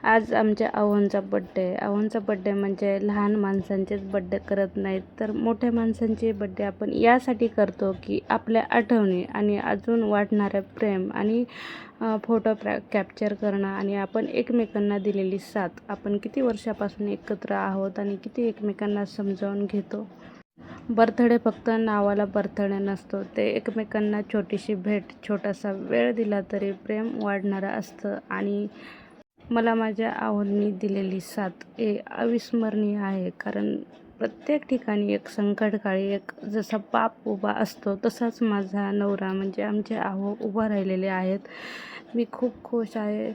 आज आमच्या आहोंचा बड्डे आहे. आहोंचा बड्डे म्हणजे लहान माणसांचेच बड्डे करत नाहीत, तर मोठ्या माणसांचे बड्डे आपण यासाठी करतो की आपल्या आठवणी आणि अजून वाढणारं प्रेम आणि फोटो कॅप्चर करणं आणि आपण एकमेकांना दिलेली साथ. आपण किती वर्षापासून एकत्र आहोत आणि किती एकमेकांना समजावून घेतो. बर्थडे फक्त नावाला बर्थडे नसतो, ते एकमेकांना छोटीशी भेट, छोटासा वेळ दिला तरी प्रेम वाढणारं असतं. आणि मला माझ्या आहोंनी दिलेली साथ हे अविस्मरणीय आहे, कारण प्रत्येक ठिकाणी एक संकटकाळी एक जसा बाप उभा असतो तसाच माझा नवरा म्हणजे आमचे आहो उभा राहिलेले आहेत. मी खूप खुश आहे.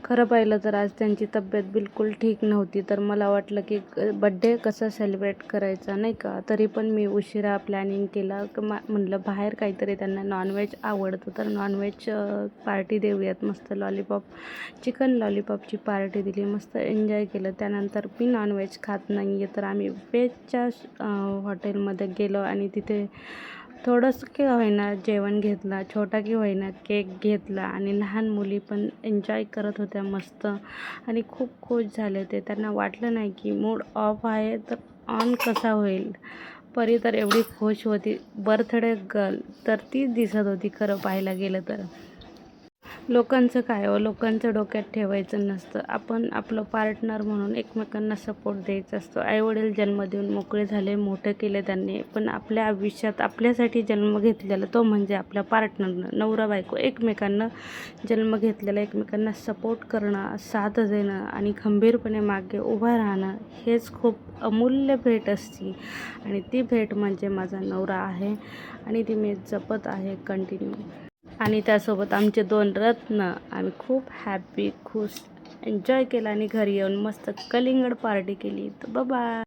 खरं पाहिलं तर आज त्यांची तब्येत बिलकुल ठीक नव्हती, तर मला वाटलं की बड्डे कसं सेलिब्रेट करायचा नाही का. तरी पण मी उशिरा प्लॅनिंग केला म्हणलं बाहेर काहीतरी त्यांना नॉनव्हेज आवडतं, तर नॉनव्हेज पार्टी देऊयात. मस्त चिकन लॉलीपॉपची पार्टी दिली, मस्त एन्जॉय केलं. त्यानंतर मी नॉनव्हेज खात नाही आहे, तर आम्ही व्हेजच्या हॉटेलमध्ये गेलो आणि तिथे थोडंसं की होईना जेवण घेतला, छोटा की होईना केक घेतला आणि लहान मुली पण एन्जॉय करत होत्या मस्त आणि खूप खुश झाले ते. त्यांना वाटलं नाही की मूड ऑफ आहे तर ऑन कसा होईल. परी तर एवढी खुश होती, बर्थडे गर्ल तर तीच दिसत होती खरं पाहायला गेलं तर. लोकांचं काय हो, लोकांचं डोक्यात ठेवायचं नसतं. आपण आपलं पार्टनर म्हणून एकमेकांना सपोर्ट द्यायचा असतो. आईवडील जन्म देऊन मोकळे झाले, मोठं केले त्यांनी, पण आपल्या आयुष्यात आपल्यासाठी जन्म घेतलेला तो म्हणजे आपल्या पार्टनरनं. नवरा बायको एकमेकांना जन्म घेतलेला, एकमेकांना सपोर्ट करणं, साथ देणं आणि खंबीरपणे मागे उभं राहणं हेच खूप अमूल्य भेट असते. आणि ती भेट म्हणजे माझा नवरा आहे आणि ती मी जपत आहे कंटिन्यू. आणि त्यासोबत आमचे 2 रत्न. आम्ही खूप हॅपी, खुश एन्जॉय केला आणि घरी येऊन मस्त कलिंगड पार्टी केली. तर बाय.